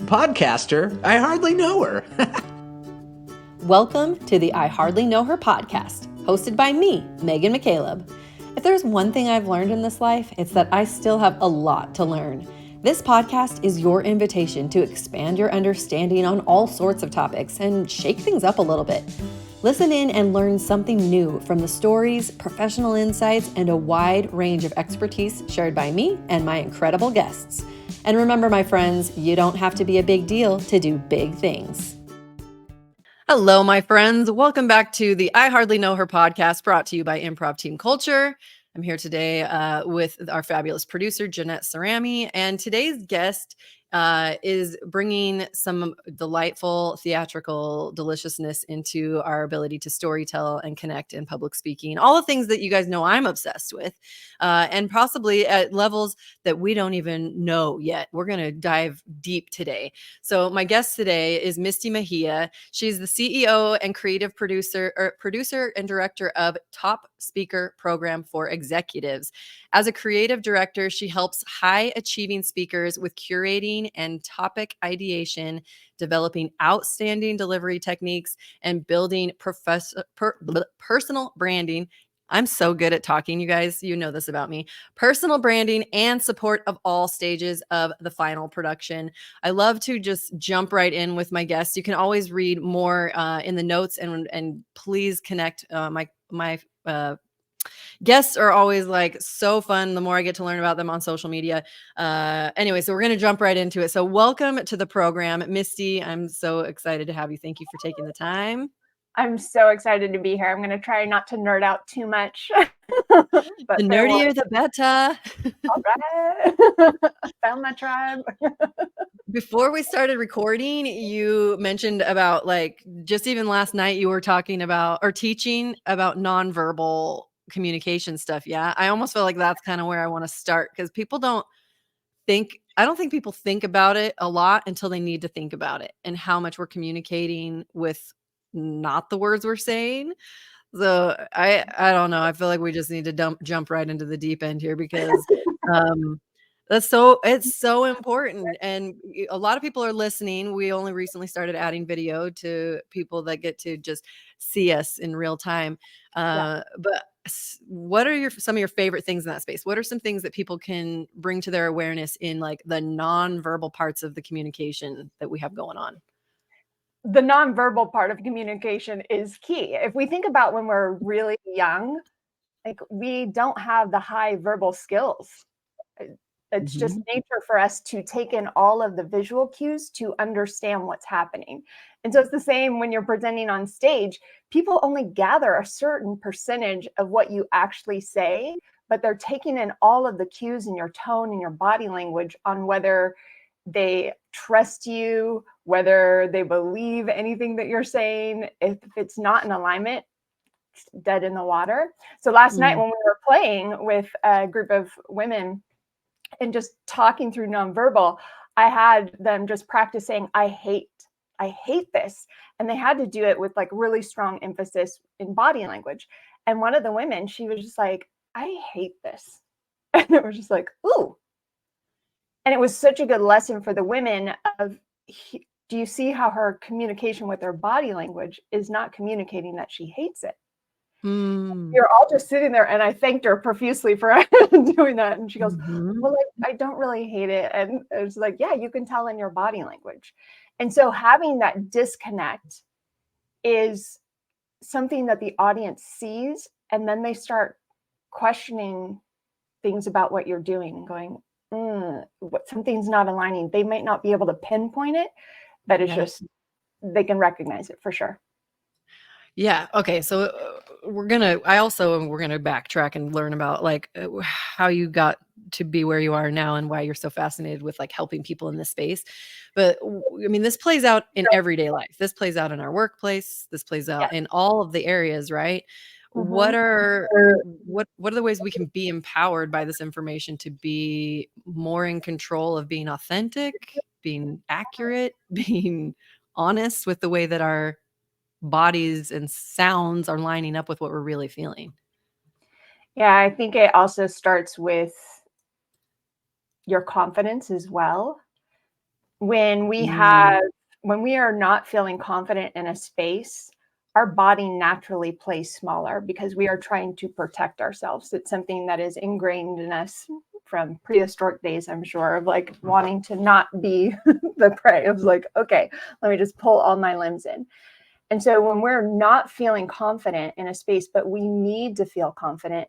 Podcaster? I hardly know her. Welcome to the I Hardly Know Her podcast, hosted by me, Megan McCaleb. If there's one thing I've learned in this life, it's that I still have a lot to learn. This podcast is your invitation to expand your understanding on all sorts of topics and shake things up a little bit. Listen in and learn something new from the stories, professional insights, and a wide range of expertise shared by me and my incredible guests. And remember, my friends, you don't have to be a big deal to do big things. Hello, my friends. Welcome back to the I Hardly Know Her podcast, brought to you by Improv Team Culture. I'm here today with our fabulous producer, Jeanette Cerami, and today's guest is bringing some delightful theatrical deliciousness into our ability to storytell and connect in public speaking. All the things that you guys know I'm obsessed with, and possibly at levels that we don't even know yet. We're going to dive deep today. So my guest today is Misty Megia. She's the CEO and creative producer and director of Top Speaker Program for Executives. As a creative director, she helps high achieving speakers with curating and topic ideation, developing outstanding delivery techniques, and building personal branding. I'm so good at talking, you guys. You know this about me. Personal branding and support of all stages of the final production. I love to just jump right in with my guests. You can always read more in the notes, and please connect. My guests are always like so fun. The more I get to learn about them on social media. Anyway, so we're going to jump right into it. So welcome to the program, Misty. I'm so excited to have you. Thank you for taking the time. I'm so excited to be here. I'm going to try not to nerd out too much. But the nerdier, the better. All right. Found my tribe. Before we started recording, you mentioned about just even last night you were talking about or teaching about nonverbal communication stuff. Yeah. I almost feel like that's kind of where I want to start, because I don't think people think about it a lot until they need to think about it and how much we're communicating with not the words we're saying. So I don't know. I feel like we just need to jump right into the deep end here, because it's so important. And a lot of people are listening. We only recently started adding video to people that get to just see us in real time. But what are some of your favorite things in that space? What are some things that people can bring to their awareness in like the nonverbal parts of the communication that we have going on? The nonverbal part of communication is key. If we think about when we're really young, like we don't have the high verbal skills. It's just nature for us to take in all of the visual cues to understand what's happening. And so it's the same when you're presenting on stage. People only gather a certain percentage of what you actually say, but they're taking in all of the cues in your tone and your body language on whether they trust you, whether they believe anything that you're saying. If it's not in alignment, it's dead in the water. So last night when we were playing with a group of women and just talking through nonverbal, I had them just practicing, I hate this. And they had to do it with like really strong emphasis in body language. And one of the women, she was just like, I hate this. And it was just like, ooh. And it was such a good lesson for the women of, do you see how her communication with her body language is not communicating that she hates it? You're all just sitting there, and I thanked her profusely for doing that. And she goes, well, I don't really hate it. And it's like, yeah, you can tell in your body language. And so having that disconnect is something that the audience sees, and then they start questioning things about what you're doing and going, something's not aligning. They might not be able to pinpoint it, but it's just, they can recognize it for sure. Yeah. Okay. So we're going to backtrack and learn about how you got to be where you are now and why you're so fascinated with like helping people in this space. But I mean, this plays out in everyday life. This plays out in our workplace. This plays out in all of the areas, right? What are the ways we can be empowered by this information to be more in control of being authentic, being accurate, being honest with the way that our bodies and sounds are lining up with what we're really feeling? Yeah, I think it also starts with your confidence as well. when we are not feeling confident in a space, our body naturally plays smaller because we are trying to protect ourselves. It's something that is ingrained in us from prehistoric days, I'm sure, of like wanting to not be the prey. Of like, okay, let me just pull all my limbs in. And so when we're not feeling confident in a space, but we need to feel confident,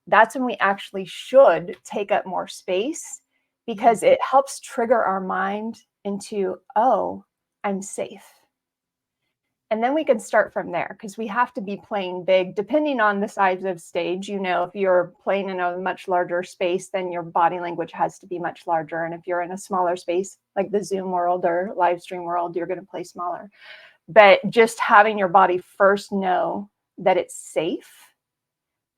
that's when we actually should take up more space, because it helps trigger our mind into, oh, I'm safe. And then we can start from there, because we have to be playing big, depending on the size of stage. You know, if you're playing in a much larger space, then your body language has to be much larger. And if you're in a smaller space, like the Zoom world or live stream world, you're going to play smaller. But just having your body first know that it's safe,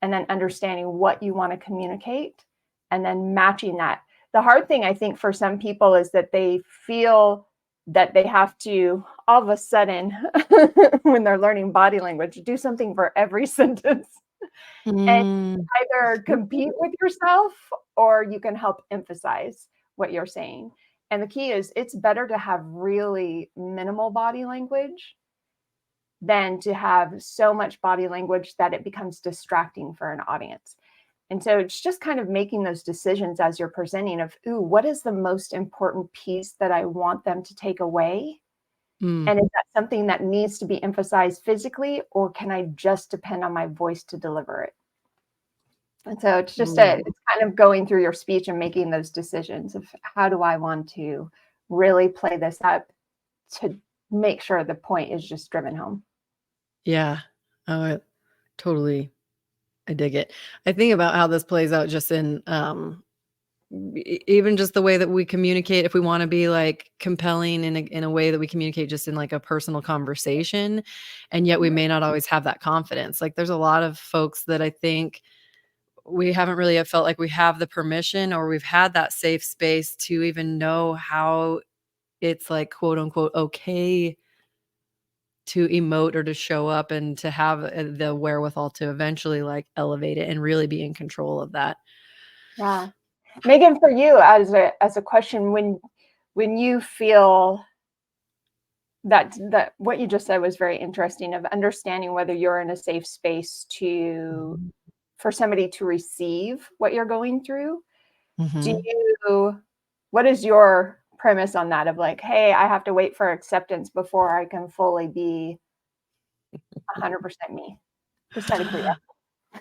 and then understanding what you want to communicate, and then matching that. The hard thing, I think, for some people is that they feel that they have to all of a sudden, when they're learning body language, do something for every sentence. And either compete with yourself, or you can help emphasize what you're saying. And the key is, it's better to have really minimal body language than to have so much body language that it becomes distracting for an audience. And so it's just kind of making those decisions as you're presenting of, ooh, what is the most important piece that I want them to take away? And is that something that needs to be emphasized physically, or can I just depend on my voice to deliver it? And so it's just it's kind of going through your speech and making those decisions of, how do I want to really play this up to make sure the point is just driven home? Yeah. Oh, totally. I dig it. I think about how this plays out just in even just the way that we communicate. If we want to be like compelling in a way that we communicate just in like a personal conversation, and yet we may not always have that confidence. Like there's a lot of folks that I think we haven't really felt like we have the permission, or we've had that safe space to even know how it's like, quote unquote, okay to emote or to show up, and to have the wherewithal to eventually like elevate it and really be in control of that. Yeah. Megan, for you, as a question, when you feel that what you just said was very interesting, of understanding whether you're in a safe space to for somebody to receive what you're going through. What is your premise on that, of like, hey, I have to wait for acceptance before I can fully be 100% me? Just out of curiosity.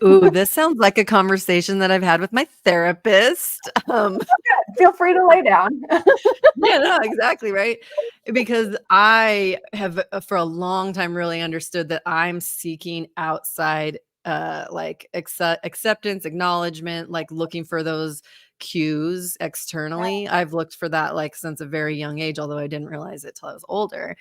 Ooh, this sounds like a conversation that I've had with my therapist. Feel free to lay down. Yeah, no, exactly, right? Because I have, for a long time, really understood that I'm seeking outside, like acceptance, acknowledgement, like looking for those cues externally. I've looked for that like since a very young age, although I didn't realize it till I was older.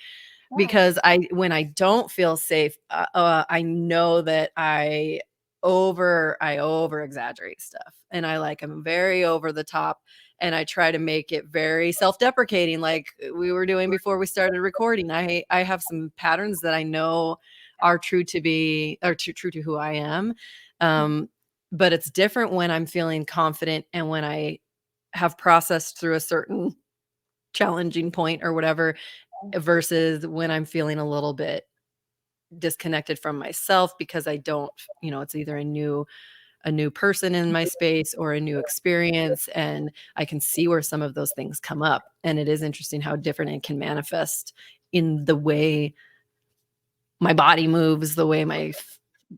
Because when I don't feel safe, I know that I over exaggerate stuff, and I'm very over the top, and I try to make it very self-deprecating, like we were doing before we started recording. I have some patterns that I know are true to who I am. But it's different when I'm feeling confident, and when I have processed through a certain challenging point or whatever, versus when I'm feeling a little bit disconnected from myself, because I don't, it's either a new person in my space or a new experience, and I can see where some of those things come up. And it is interesting how different it can manifest in the way my body moves, the way my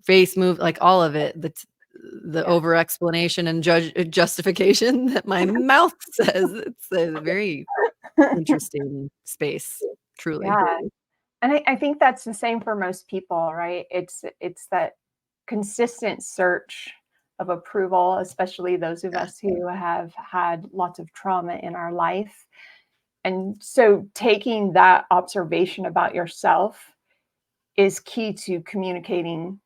face moves, like all of it, the over explanation and justification that my mouth says. It's a very interesting space, truly. Yeah. And I think that's the same for most people, right? It's that consistent search of approval, especially those of us who have had lots of trauma in our life. And so taking that observation about yourself is key to communicating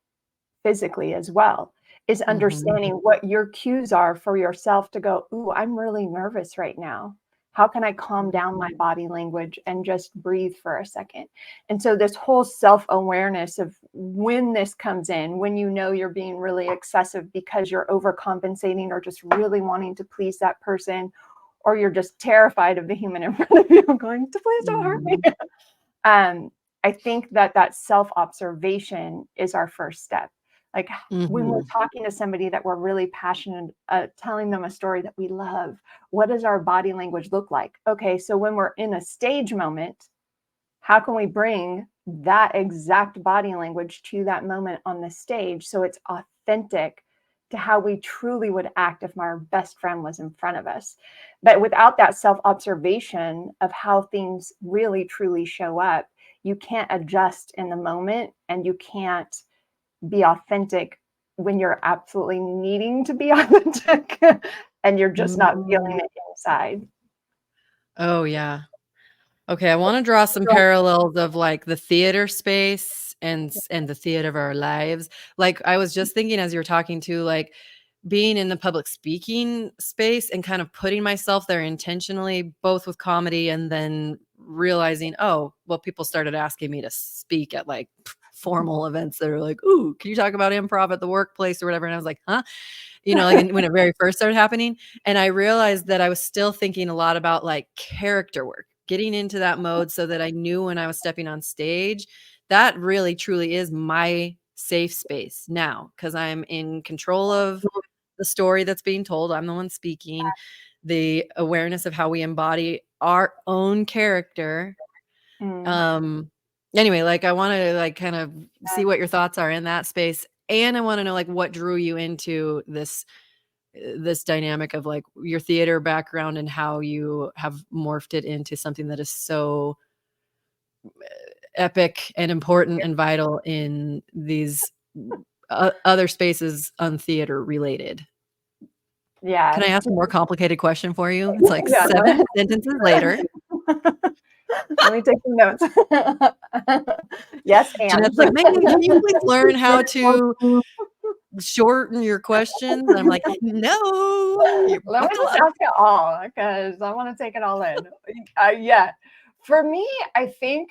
physically as well, is understanding what your cues are for yourself to go, ooh, I'm really nervous right now. How can I calm down my body language and just breathe for a second? And so this whole self-awareness of when this comes in, when you know you're being really excessive because you're overcompensating or just really wanting to please that person, or you're just terrified of the human in front of you going, please don't hurt me. I think that self-observation is our first step. Like when we're talking to somebody that we're really passionate, telling them a story that we love, what does our body language look like? Okay, so when we're in a stage moment, how can we bring that exact body language to that moment on the stage so it's authentic to how we truly would act if our best friend was in front of us? But without that self-observation of how things really truly show up, you can't adjust in the moment, and you can't be authentic when you're absolutely needing to be authentic and you're just not feeling it inside. Oh, yeah. Okay, I want to draw some parallels of like the theater space and the theater of our lives. Like I was just thinking as you were talking to, like being in the public speaking space and kind of putting myself there intentionally, both with comedy and then realizing, oh, well, people started asking me to speak at like formal events that are like, ooh, can you talk about improv at the workplace or whatever? And I was like, huh? Like when it very first started happening. And I realized that I was still thinking a lot about like character work, getting into that mode so that I knew when I was stepping on stage, that really truly is my safe space now, because I'm in control of the story that's being told. I'm the one speaking. The awareness of how we embody our own character. Anyway, like I want to like kind of see what your thoughts are in that space. And I want to know like what drew you into this dynamic of like your theater background and how you have morphed it into something that is so epic and important and vital in these other spaces untheater related. Yeah. Can I ask a more complicated question for you? It's like 7 sentences later. Let me take some notes. Yes, and Jeanette's like, Megan, can you please learn how to shorten your questions? I'm like, no. Let me just ask it all because I want to take it all in. Yeah. For me, I think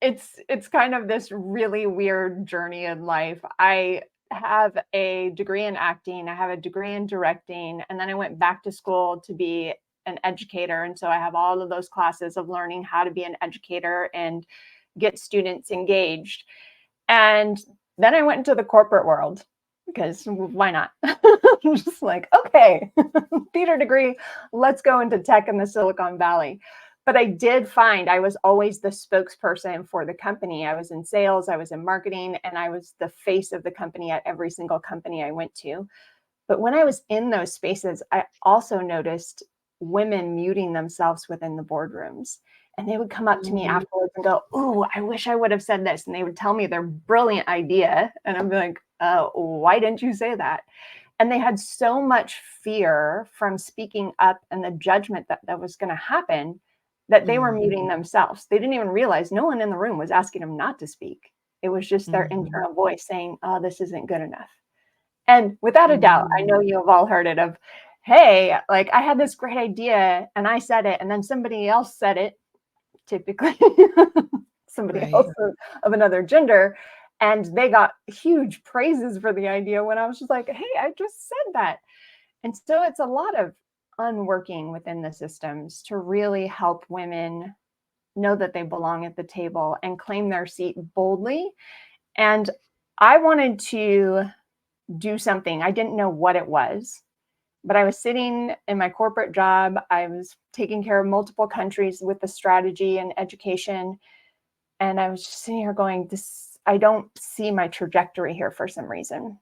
it's kind of this really weird journey in life. I have a degree in acting, I have a degree in directing, and then I went back to school to be an educator. And so I have all of those classes of learning how to be an educator and get students engaged. And then I went into the corporate world because why not? I'm just like, okay, theater degree, let's go into tech in the Silicon Valley. But I did find I was always the spokesperson for the company. I was in sales, I was in marketing, and I was the face of the company at every single company I went to. But when I was in those spaces, I also noticed women muting themselves within the boardrooms. And they would come up to me afterwards and go, "Ooh, I wish I would have said this." And they would tell me their brilliant idea. And I'm like, why didn't you say that? And they had so much fear from speaking up and the judgment that was going to happen that they were muting themselves. They didn't even realize no one in the room was asking them not to speak. It was just their internal voice saying, oh, this isn't good enough. And without a doubt, I know you have all heard it of, hey, like I had this great idea and I said it and then somebody else said it, typically somebody else of another gender. And they got huge praises for the idea when I was just like, hey, I just said that. And so it's a lot of unworking within the systems to really help women know that they belong at the table and claim their seat boldly. And I wanted to do something. I didn't know what it was, but I was sitting in my corporate job. I was taking care of multiple countries with the strategy and education. And I was just sitting here going, I don't see my trajectory here for some reason.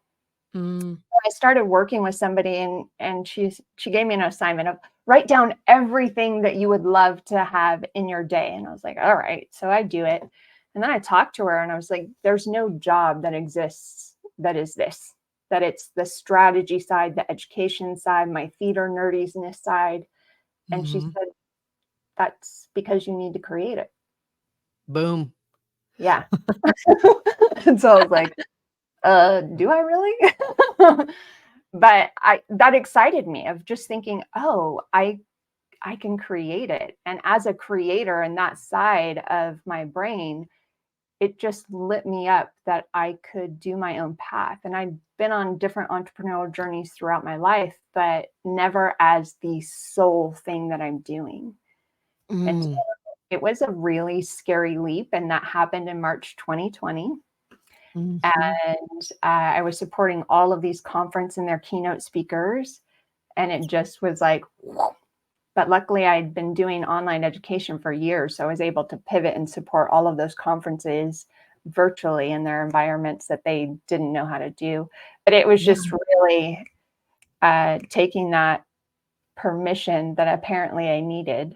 I started working with somebody and she gave me an assignment of write down everything that you would love to have in your day. And I was like, all right. So I do it. And then I talked to her and I was like, there's no job that exists that is this, that it's the strategy side, the education side, my theater nerdiness side. And she said, that's because you need to create it. Boom. Yeah. And so I was like, do I really? But that excited me of just thinking, oh, I can create it. And as a creator in that side of my brain, it just lit me up that I could do my own path. And I've been on different entrepreneurial journeys throughout my life, but never as the sole thing that I'm doing. And Mm. it was a really scary leap. And that happened in March 2020. Mm-hmm. And I was supporting all of these conference and their keynote speakers. And it just was like, but luckily I'd been doing online education for years. So I was able to pivot and support all of those conferences virtually in their environments that they didn't know how to do. But it was just really taking that permission that apparently I needed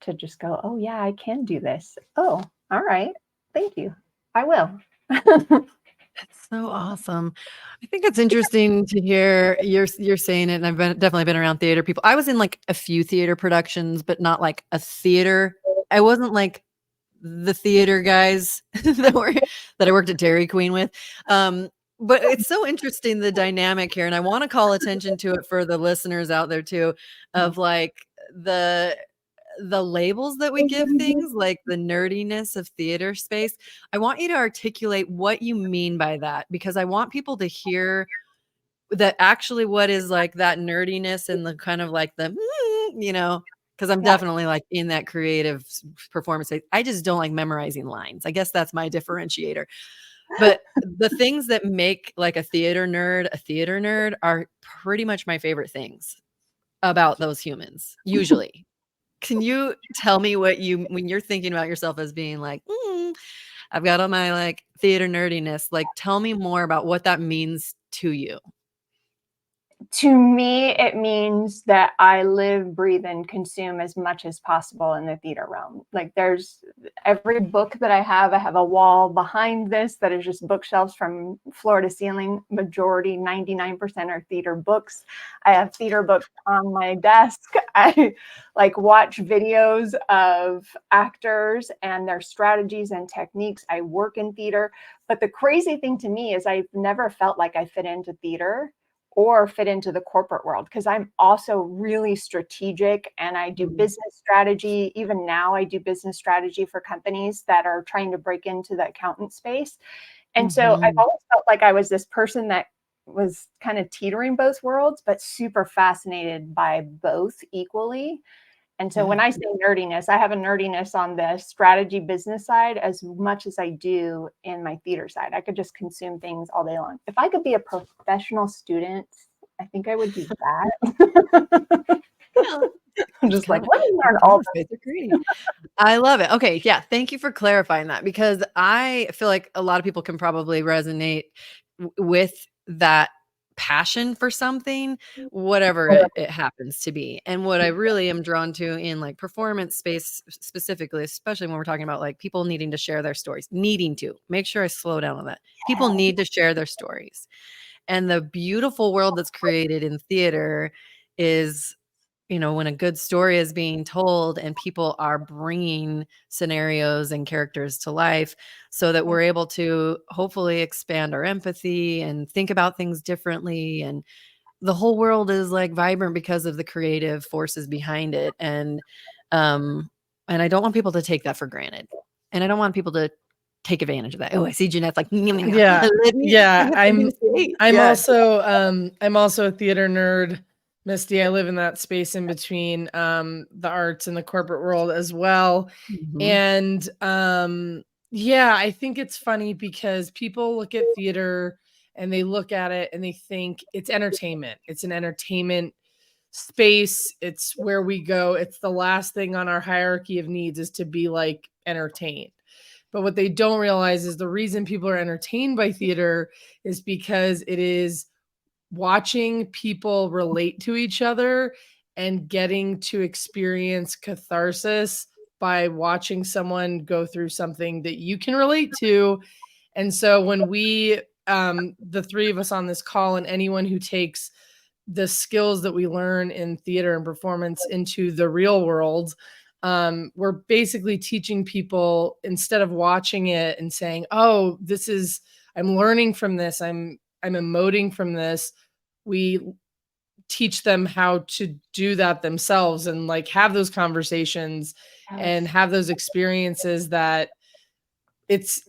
to just go, oh yeah, I can do this. Oh, all right. Thank you. I will. That's so awesome. I think it's interesting to hear you're saying it, and I've definitely been around theater people. I was in like a few theater productions, but not like a theater. I wasn't like the theater guys that I worked at Dairy Queen with. But it's so interesting, the dynamic here, and I want to call attention to it for the listeners out there too, of like the labels that we give things, like the nerdiness of theater space. I want you to articulate what you mean by that, because I want people to hear that actually what is like that nerdiness and the kind of like the, because I'm definitely like in that creative performance space. I just don't like memorizing lines. I guess that's my differentiator. But the things that make like a theater nerd are pretty much my favorite things about those humans, usually. Can you tell me what when you're thinking about yourself as being like, I've got all my like theater nerdiness, like tell me more about what that means to you. To me, it means that I live, breathe, and consume as much as possible in the theater realm. Like there's every book that I have a wall behind this that is just bookshelves from floor to ceiling. Majority, 99% are theater books. I have theater books on my desk. I like watch videos of actors and their strategies and techniques. I work in theater. But the crazy thing to me is I've never felt like I fit into theater or fit into the corporate world, because I'm also really strategic and I do business strategy. Even now I do business strategy for companies that are trying to break into the accountant space. And so I've always felt like I was this person that was kind of teetering both worlds, but super fascinated by both equally. And so when I say nerdiness, I have a nerdiness on the strategy business side as much as I do in my theater side. I could just consume things all day long. If I could be a professional student, I think I would do that. I'm just like, let me learn all this. I love it. Okay. Yeah. Thank you for clarifying that, because I feel like a lot of people can probably resonate with that passion for something, whatever it happens to be. And what I really am drawn to in like performance space specifically, especially when we're talking about like people needing to share their stories, needing to make sure I slow down on that. People need to share their stories. And the beautiful world that's created in theater is, when a good story is being told and people are bringing scenarios and characters to life, so that we're able to hopefully expand our empathy and think about things differently. And the whole world is like vibrant because of the creative forces behind it. And I don't want people to take that for granted. And I don't want people to take advantage of that. Oh, I see Jeanette's like, yeah. I'm also a theater nerd. Misty, I live in that space in between the arts and the corporate world as well. And I think it's funny because people look at theater and they look at it and they think it's entertainment. It's an entertainment space. It's where we go. It's the last thing on our hierarchy of needs is to be like entertained. But what they don't realize is the reason people are entertained by theater is because it is watching people relate to each other and getting to experience catharsis by watching someone go through something that you can relate to. And so when we, the three of us on this call, and anyone who takes the skills that we learn in theater and performance into the real world, we're basically teaching people, instead of watching it and saying, oh, I'm learning from this, I'm emoting from this, we teach them how to do that themselves and like have those conversations and have those experiences that it's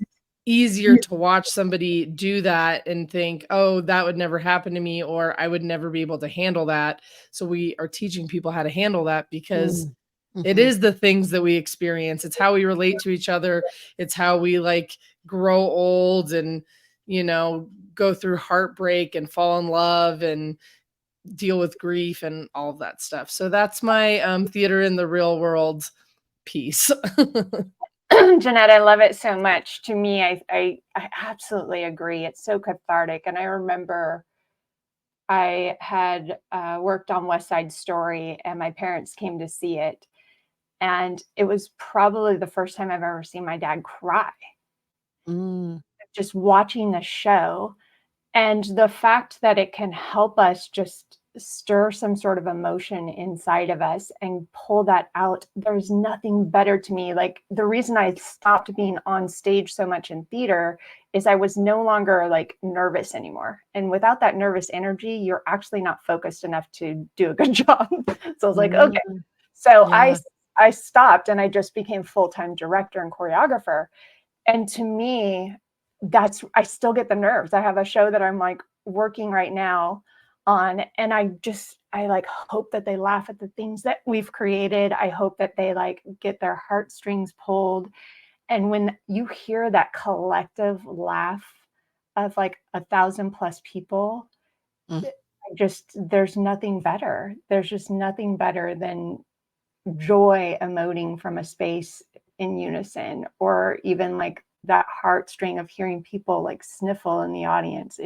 easier to watch somebody do that and think, oh, that would never happen to me, or I would never be able to handle that. So we are teaching people how to handle that because it is the things that we experience. It's how we relate to each other. It's how we like grow old and, go through heartbreak and fall in love and deal with grief and all of that stuff. So that's my theater in the real world piece. Jeanette, I love it so much. To me, I absolutely agree. It's so cathartic. And I remember I had worked on West Side Story and my parents came to see it. And it was probably the first time I've ever seen my dad cry. Just watching the show. And the fact that it can help us just stir some sort of emotion inside of us and pull that out. There's nothing better to me. Like the reason I stopped being on stage so much in theater is I was no longer like nervous anymore. And without that nervous energy, you're actually not focused enough to do a good job. So I was like, okay. So I stopped and I just became full-time director and choreographer. And to me, I still get the nerves. I have a show that I'm like working right now on, and I like hope that they laugh at the things that we've created. I hope that they like get their heartstrings pulled. And when you hear that collective laugh of like 1,000+ people, there's nothing better. There's just nothing better than joy emoting from a space in unison, or even like that heartstring of hearing people like sniffle in the audience.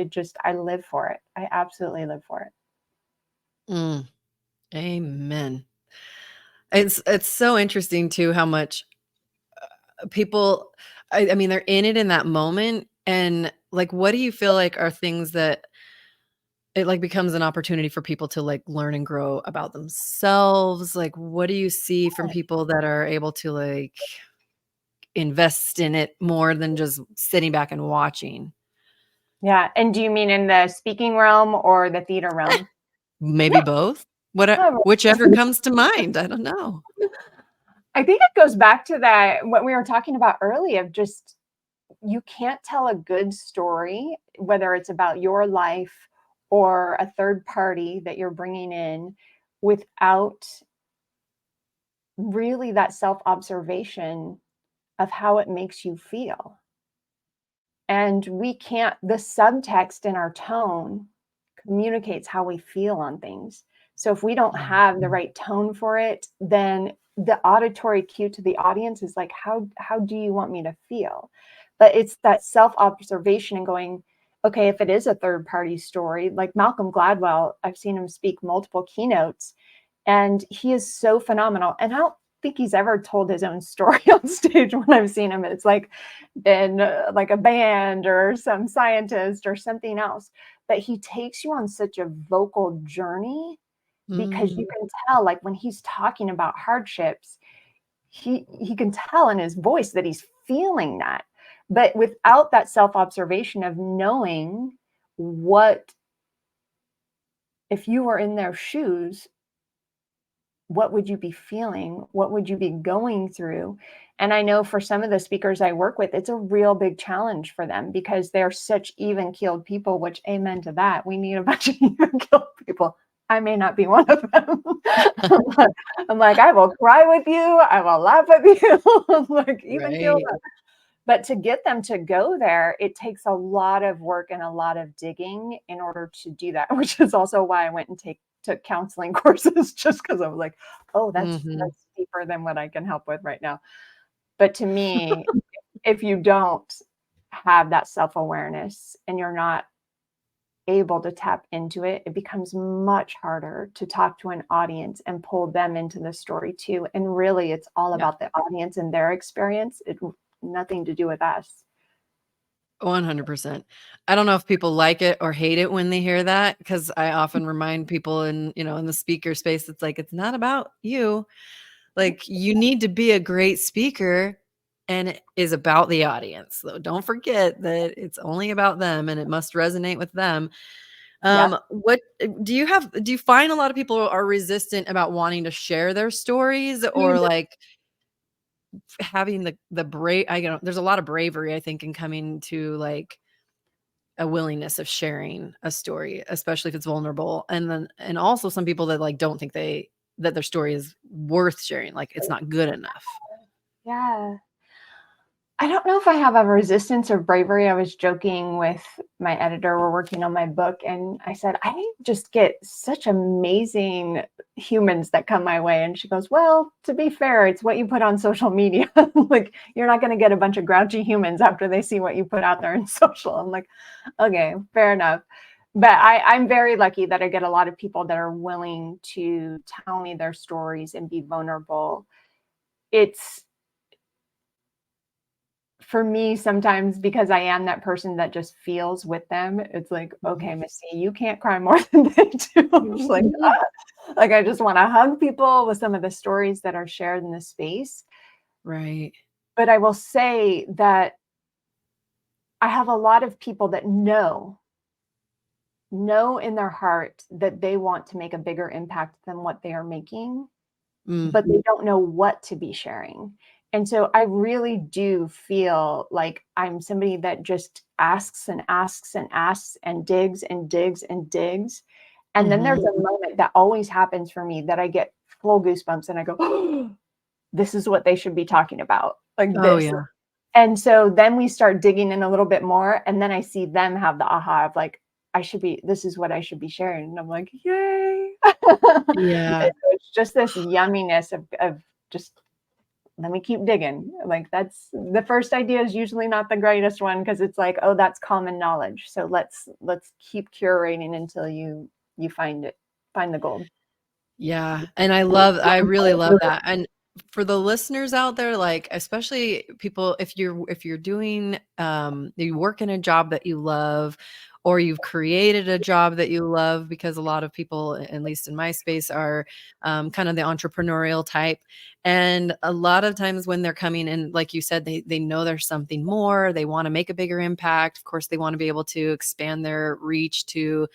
I live for it. I absolutely live for it. Amen. It's so interesting too how much people, I mean, they're in it in that moment. And like, what do you feel like are things that it like becomes an opportunity for people to like learn and grow about themselves? Like, what do you see from people that are able to like invest in it more than just sitting back and watching? Yeah. And do you mean in the speaking realm or the theater realm? Maybe both. Whichever comes to mind. I don't know. I think it goes back to what we were talking about earlier, of just, you can't tell a good story, whether it's about your life or a third party that you're bringing in, without really that self-observation of how it makes you feel. And the subtext in our tone communicates how we feel on things. So if we don't have the right tone for it, then the auditory cue to the audience is like, how do you want me to feel? But it's that self-observation and going, okay, if it is a third party story, like Malcolm Gladwell, I've seen him speak multiple keynotes, and he is so phenomenal. And I don't think he's ever told his own story on stage when I've seen him. It's like been like a band or some scientist or something else. But he takes you on such a vocal journey, because you can tell, like when he's talking about hardships, he can tell in his voice that he's feeling that. But without that self-observation of knowing if you were in their shoes, what would you be feeling? What would you be going through? And I know for some of the speakers I work with, it's a real big challenge for them because they're such even-keeled people, which amen to that. We need a bunch of even-keeled people. I may not be one of them. I'm like, I will cry with you. I will laugh with you. I'm like, even-keeled. But to get them to go there, it takes a lot of work and a lot of digging in order to do that, which is also why I went and took counseling courses, just because I was like, oh, that's deeper than what I can help with right now. But to me, if you don't have that self-awareness and you're not able to tap into it, it becomes much harder to talk to an audience and pull them into the story too. And really, it's all about the audience and their experience. It nothing to do with us. 100%. I don't know if people like it or hate it when they hear that, because I often remind people in the speaker space, it's like, it's not about you. Like, you need to be a great speaker, and it is about the audience. So don't forget that it's only about them and it must resonate with them. What do you find a lot of people are resistant about wanting to share their stories, or like having the brave, there's a lot of bravery, I think, in coming to like a willingness of sharing a story, especially if it's vulnerable. And also some people that like don't think that their story is worth sharing, like it's not good enough. Yeah. I don't know if I have a resistance or bravery. I was joking with my editor. We're working on my book, and I said, I just get such amazing humans that come my way. And she goes, well, to be fair, it's what you put on social media. Like, you're not going to get a bunch of grouchy humans after they see what you put out there in social. I'm like, okay, fair enough. But I'm very lucky that I get a lot of people that are willing to tell me their stories and be vulnerable. It's, for me, sometimes, because I am that person that just feels with them, it's like, okay, Misty, you can't cry more than they do. I'm just like, like, I just want to hug people with some of the stories that are shared in the space. Right. But I will say that I have a lot of people that know in their heart that they want to make a bigger impact than what they are making, but they don't know what to be sharing. And so I really do feel like I'm somebody that just asks and asks and asks and digs and digs and digs. And then there's a moment that always happens for me that I get full goosebumps and I go, oh, this is what they should be talking about. Like Oh this. yeah. And so then we start digging in a little bit more. And then I see them have the aha of like, this is what I should be sharing. And I'm like, yay. Yeah. And so it's just this yumminess of just, let me keep digging. Like, that's the first idea is usually not the greatest one, because it's like, oh, that's common knowledge. So let's keep curating until you find the gold. Yeah. And I really love that. And for the listeners out there, like, especially people, if you're doing, you work in a job that you love, or you've created a job that you love, because a lot of people, at least in my space, are kind of the entrepreneurial type. And a lot of times when they're coming in, like you said, they know there's something more, they want to make a bigger impact. Of course, they want to be able to expand their reach to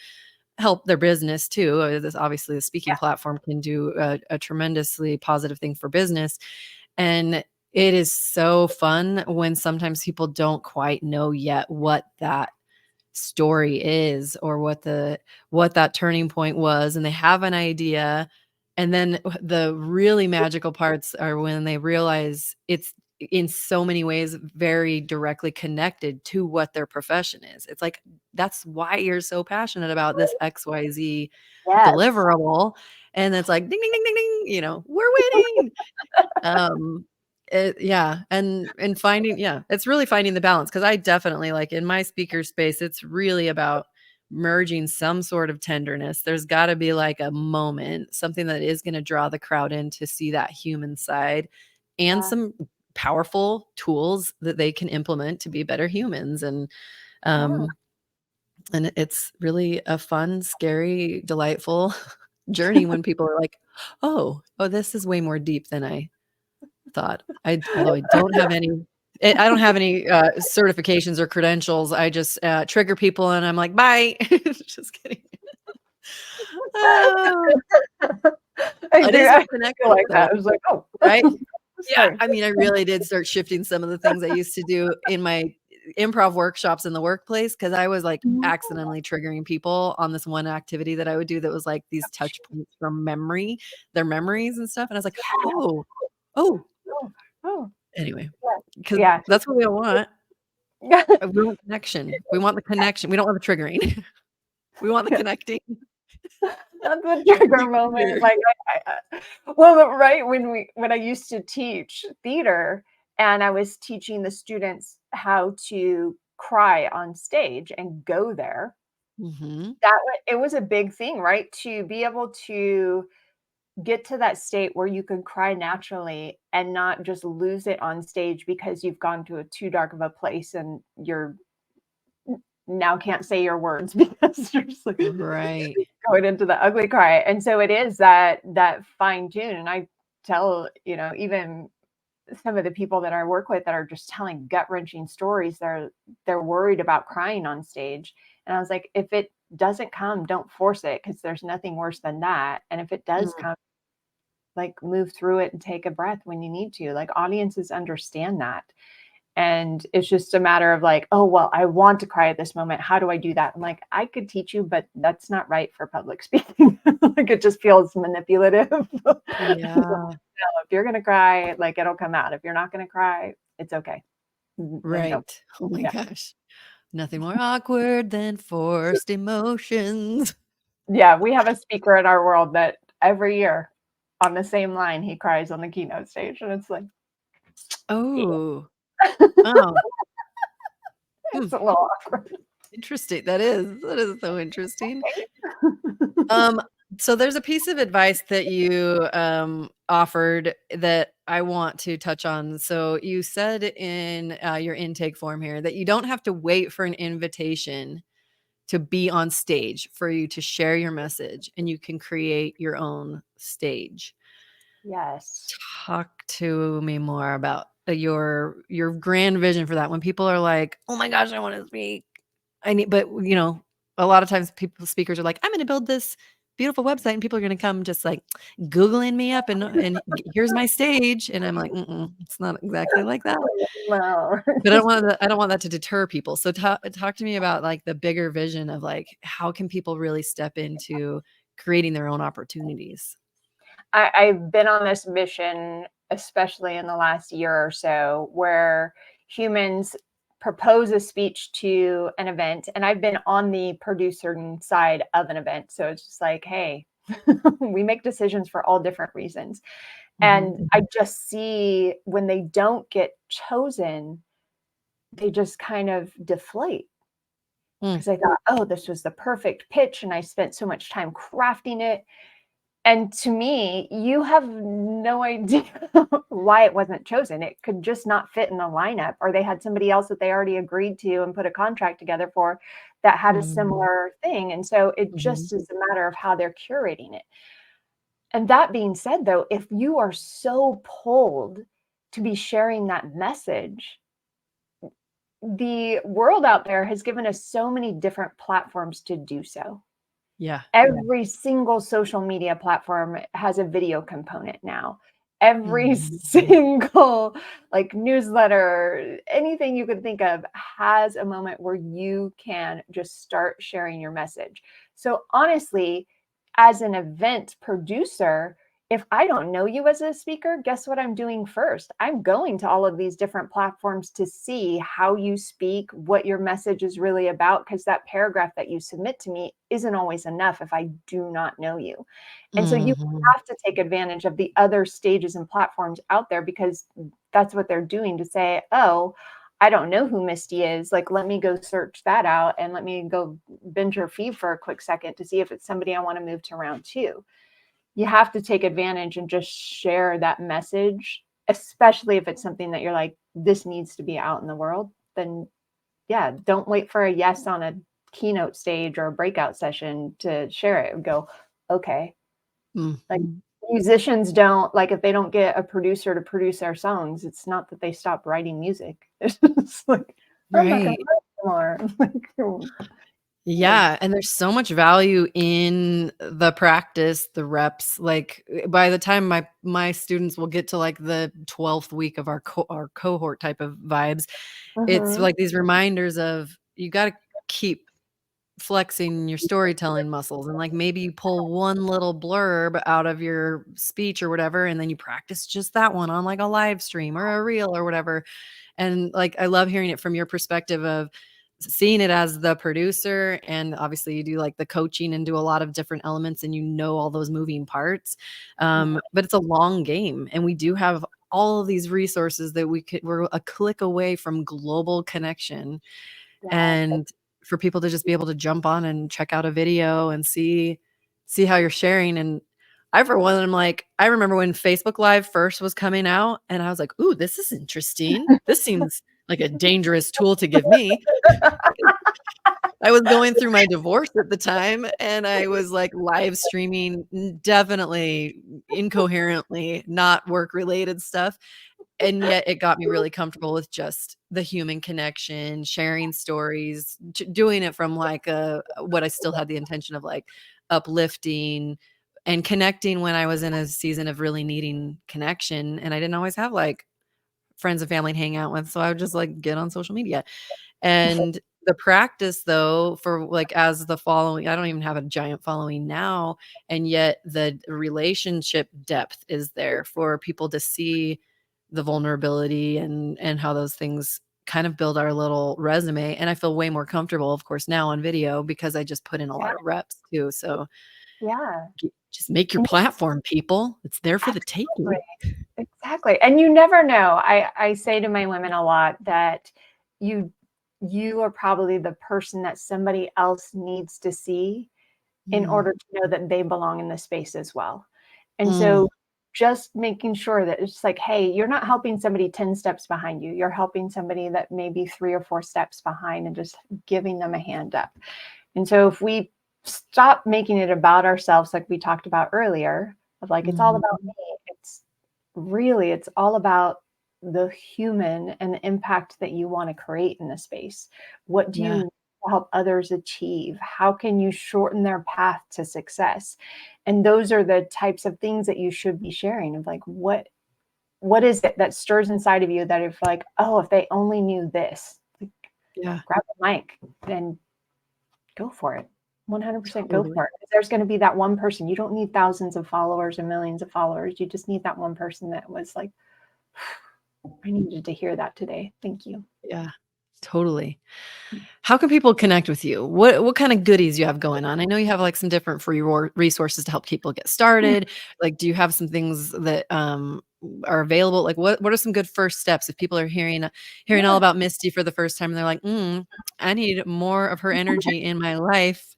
help their business too. Obviously, the speaking platform can do a tremendously positive thing for business. And it is so fun when sometimes people don't quite know yet what that story is, or what that turning point was, and they have an idea. And then the really magical parts are when they realize it's in so many ways very directly connected to what their profession is. It's like, that's why you're so passionate about this XYZ Yes. deliverable. And it's like, ding, ding, ding, ding, ding, we're winning. And finding, it's really finding the balance. Cause I definitely, like, in my speaker space, it's really about merging some sort of tenderness. There's got to be like a moment, something that is going to draw the crowd in to see that human side, and some powerful tools that they can implement to be better humans. And it's really a fun, scary, delightful journey when people are like, oh, this is way more deep than I thought. Although I don't have any certifications or credentials. I just trigger people and I'm like, bye. Just kidding. I feel like that. I was like, oh, right. Yeah. I mean, I really did start shifting some of the things I used to do in my improv workshops in the workplace, because I was like accidentally triggering people on this one activity that I would do that was like these touch points from memory, their memories and stuff. And I was like, anyway, because that's what we all want. We want connection. We want the connection. We don't want the triggering. We want the connecting. That's the trigger moment. Like, right when I used to teach theater, and I was teaching the students how to cry on stage and go there. It was a big thing, right? To be able to get to that state where you can cry naturally and not just lose it on stage because you've gone to a too dark of a place and you're now can't say your words because you're just like going into the ugly cry. And so it is that fine tune. And I tell, even some of the people that I work with that are just telling gut-wrenching stories, they're worried about crying on stage. And I was like, if it doesn't come, don't force it, because there's nothing worse than that. And if it does come, like move through it and take a breath when you need to. Like audiences understand that. And it's just a matter of like, oh, well, I want to cry at this moment. How do I do that? I'm like, I could teach you, but that's not right for public speaking. Like it just feels manipulative. Yeah. So, if you're going to cry, like it'll come out. If you're not going to cry, it's okay. Right. Oh my Yeah. gosh. Nothing more awkward than forced emotions. Yeah. We have a speaker in our world that every year on the same line, he cries on the keynote stage. And it's like, Oh, wow. it's a little awkward. Interesting. That is so interesting. So there's a piece of advice that you offered that I want to touch on. So you said in your intake form here that you don't have to wait for an invitation to be on stage for you to share your message, and you can create your own stage. Yes. Talk to me more about your grand vision for that. When people are like, "Oh my gosh, I want to speak." But a lot of times speakers are like, "I'm going to build this beautiful website," and people are going to come just like Googling me up and here's my stage. And I'm like, it's not exactly like that. No. But I don't want that to deter people. So talk to me about like the bigger vision of like, how can people really step into creating their own opportunities? I've been on this mission, especially in the last year or so, where humans propose a speech to an event, and I've been on the producer side of an event. So it's just like, hey, we make decisions for all different reasons. And I just see when they don't get chosen, they just kind of deflate. Because I thought, oh, this was the perfect pitch, and I spent so much time crafting it. And to me, you have no idea why it wasn't chosen. It could just not fit in the lineup, or they had somebody else that they already agreed to and put a contract together for that had a similar thing. And so it just is a matter of how they're curating it. And that being said, though, if you are so pulled to be sharing that message, the world out there has given us so many different platforms to do so. Yeah. Every single social media platform has a video component now. Every single like newsletter, anything you could think of has a moment where you can just start sharing your message. So honestly, as an event producer, if I don't know you as a speaker, guess what I'm doing first? I'm going to all of these different platforms to see how you speak, what your message is really about, because that paragraph that you submit to me isn't always enough if I do not know you. And so you have to take advantage of the other stages and platforms out there, because that's what they're doing to say, oh, I don't know who Misty is. Like, let me go search that out and let me go binge her feed for a quick second to see if it's somebody I want to move to round two. You have to take advantage and just share that message, especially if it's something that you're like, this needs to be out in the world. Then yeah, don't wait for a yes on a keynote stage or a breakout session to share it. Go, okay. Like musicians don't, like if they don't get a producer to produce their songs, it's not that they stop writing music. It's just like, I'm not gonna write anymore. Yeah, and there's so much value in the practice, the reps. Like by the time my students will get to like the 12th week of our cohort type of vibes, it's like these reminders of you got to keep flexing your storytelling muscles, and like maybe you pull one little blurb out of your speech or whatever, and then you practice just that one on like a live stream or a reel or whatever. And like I love hearing it from your perspective of seeing it as the producer, and obviously you do like the coaching and do a lot of different elements, and all those moving parts, but it's a long game, and we do have all of these resources that we're a click away from global connection. And for people to just be able to jump on and check out a video and see how you're sharing. And I, for one, I'm like, I remember when Facebook Live first was coming out, and I was like, ooh, this is interesting. This seems like a dangerous tool to give me. I was going through my divorce at the time, and I was like live streaming definitely incoherently, not work related stuff. And yet it got me really comfortable with just the human connection, sharing stories, doing it from like what I still had the intention of like uplifting, and connecting when I was in a season of really needing connection, and I didn't always have like friends and family to hang out with. So I would just like get on social media. And the practice though, for like as the following, I don't even have a giant following now. And yet the relationship depth is there for people to see the vulnerability and how those things kind of build our little resume. And I feel way more comfortable, of course, now on video because I just put in a lot of reps too. So Yeah. just make your platform, people. It's there for the taking. Exactly. And you never know. I say to my women a lot that you are probably the person that somebody else needs to see in order to know that they belong in the space as well. And so just making sure that it's like, hey, you're not helping somebody 10 steps behind you. You're helping somebody that may be 3 or 4 steps behind and just giving them a hand up. And so if we stop making it about ourselves, like we talked about earlier, of like, it's all about me. It's all about the human and the impact that you want to create in the space. What do you need to help others achieve? How can you shorten their path to success? And those are the types of things that you should be sharing of like, what is it that stirs inside of you that if like, oh, if they only knew this, like, grab the mic and go for it. 100% go for it. There's going to be that one person. You don't need thousands of followers or millions of followers. You just need that one person that was like, I needed to hear that today. Thank you. Yeah, totally. How can people connect with you? What kind of goodies you have going on? I know you have like some different free resources to help people get started. Like, do you have some things that are available? Like, what are some good first steps if people are hearing all about Misty for the first time and they're like, I need more of her energy in my life.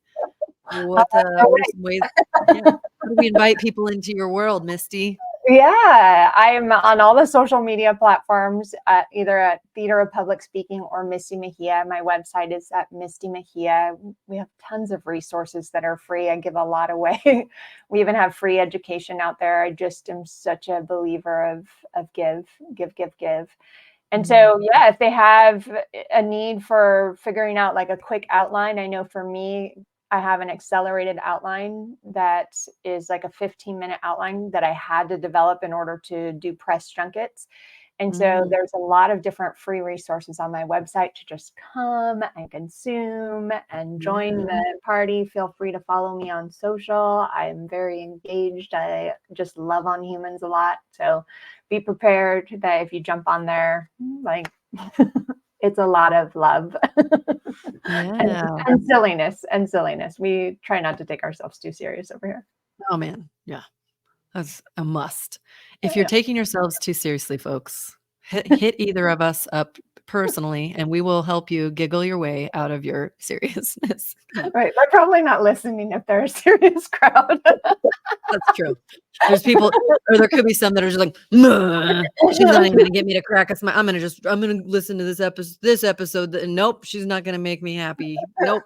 What are some ways? Yeah. How do we invite people into your world, Misty? Yeah, I'm on all the social media platforms, either at Theater of Public Speaking or Misty Megia. My website is at Misty Megia. We have tons of resources that are free. I give a lot away. We even have free education out there. I just am such a believer of give. And so, yeah, if they have a need for figuring out like a quick outline, I know for me, I have an accelerated outline that is like a 15-minute outline that I had to develop in order to do press junkets. And so there's a lot of different free resources on my website to just come and consume and join the party. Feel free to follow me on social. I'm very engaged. I just love on humans a lot. So be prepared that if you jump on there, like it's a lot of love and silliness. We try not to take ourselves too serious over here. Oh man. Yeah. That's a must. If you're taking yourselves too seriously, folks, hit either of us up personally, and we will help you giggle your way out of your seriousness. Right. They're probably not listening if they're a serious crowd. That's true. There's people, or there could be some that are just like, she's not even gonna get me to crack a smile. I'm gonna listen to this episode. Nope, she's not gonna make me happy. Nope,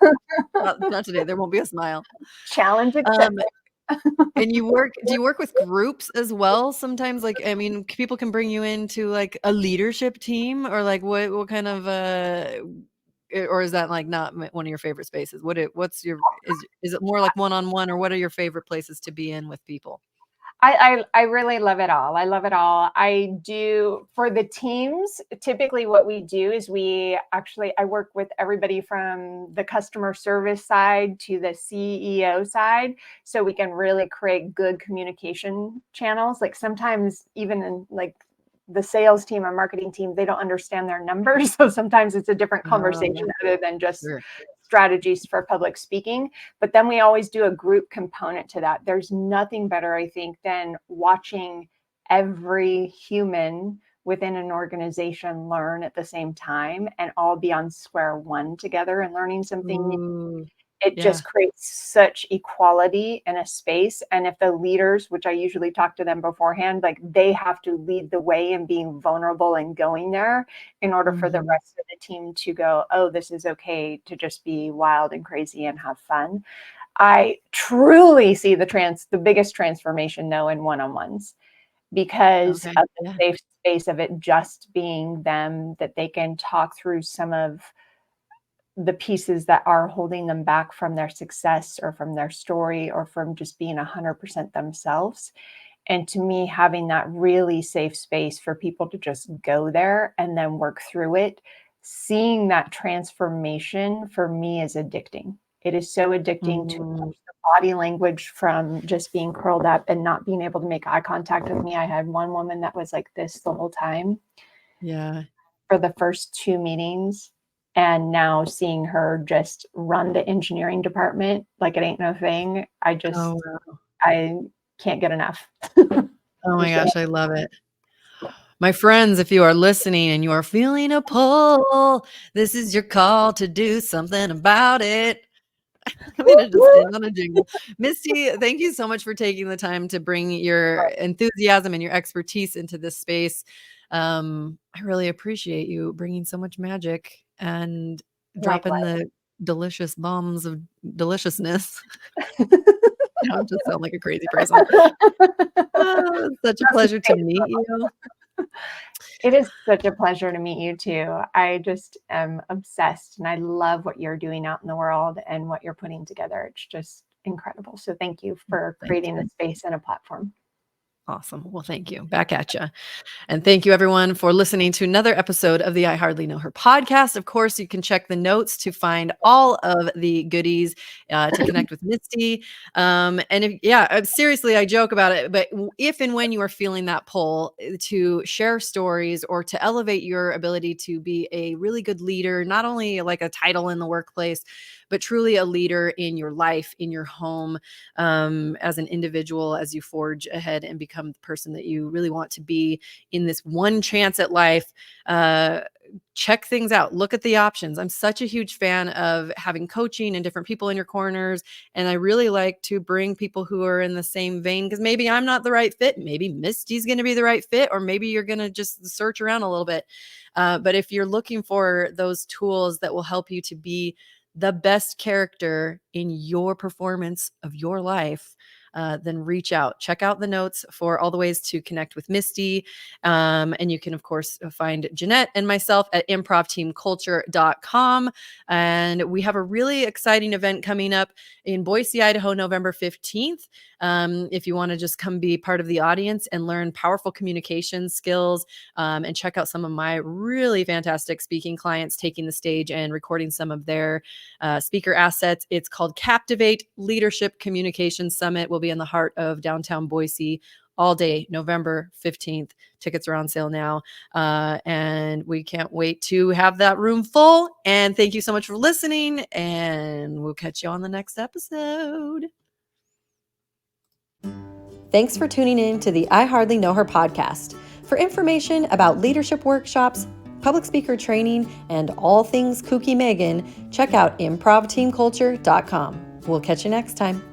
not today. There won't be a smile. Challenge accepted. And do you work with groups as well? Sometimes, like, I mean, people can bring you into like a leadership team, or like what kind of or is that like not one of your favorite spaces? What's your is it more like one-on-one, or what are your favorite places to be in with people? I really love it all. I love it all. I do for the teams. Typically what we do is I work with everybody from the customer service side to the CEO side. So we can really create good communication channels. Like sometimes even in like the sales team or marketing team, they don't understand their numbers. So sometimes it's a different conversation other than just strategies for public speaking. But then we always do a group component to that. There's nothing better, I think, than watching every human within an organization learn at the same time and all be on square one together and learning something new. It just creates such equality in a space. And if the leaders, which I usually talk to them beforehand, like they have to lead the way in being vulnerable and going there in order for the rest of the team to go, oh, this is okay to just be wild and crazy and have fun. I truly see the biggest transformation though in one-on-ones because of the safe space of it just being them, that they can talk through some of the pieces that are holding them back from their success or from their story or from just being 100% themselves. And to me, having that really safe space for people to just go there and then work through it, seeing that transformation for me is addicting. It is so addicting to watch the body language from just being curled up and not being able to make eye contact with me. I had one woman that was like this the whole time. Yeah. For the first 2 meetings. And now seeing her just run the engineering department like it ain't no thing. I can't get enough. Oh my gosh, I love it. My friends, if you are listening and you are feeling a pull, this is your call to do something about it. I'm going to just end on a jingle. Misty, thank you so much for taking the time to bring your enthusiasm and your expertise into this space. I really appreciate you bringing so much magic and dropping the delicious bombs of deliciousness. I just sound like a crazy person. Such a pleasure to meet you. It is such a pleasure to meet you too. I just am obsessed and I love what you're doing out in the world and what you're putting together. It's just incredible. So thank you for creating the space and a platform. Awesome. Well, thank you. Back at you. And thank you, everyone, for listening to another episode of the I Hardly Know Her podcast. Of course, you can check the notes to find all of the goodies to connect with Misty. Seriously, I joke about it, but if and when you are feeling that pull to share stories or to elevate your ability to be a really good leader, not only like a title in the workplace, but truly a leader in your life, in your home, as an individual, as you forge ahead and become the person that you really want to be in this one chance at life, check things out. Look at the options. I'm such a huge fan of having coaching and different people in your corners. And I really like to bring people who are in the same vein, because maybe I'm not the right fit. Maybe Misty's going to be the right fit, or maybe you're going to just search around a little bit. But if you're looking for those tools that will help you to be the best character in your performance of your life, then reach out. Check out the notes for all the ways to connect with Misty. And you can, of course, find Jeanette and myself at improvteamculture.com. And we have a really exciting event coming up in Boise, Idaho, November 15th. If you want to just come be part of the audience and learn powerful communication skills, and check out some of my really fantastic speaking clients taking the stage and recording some of their speaker assets. It's called Captivate Leadership Communication Summit. We'll be in the heart of downtown Boise all day, November 15th. Tickets are on sale now. And we can't wait to have that room full. And thank you so much for listening. And we'll catch you on the next episode. Thanks for tuning in to the I Hardly Know Her podcast. For information about leadership workshops, public speaker training, and all things kooky Megan, check out improvteamculture.com. We'll catch you next time.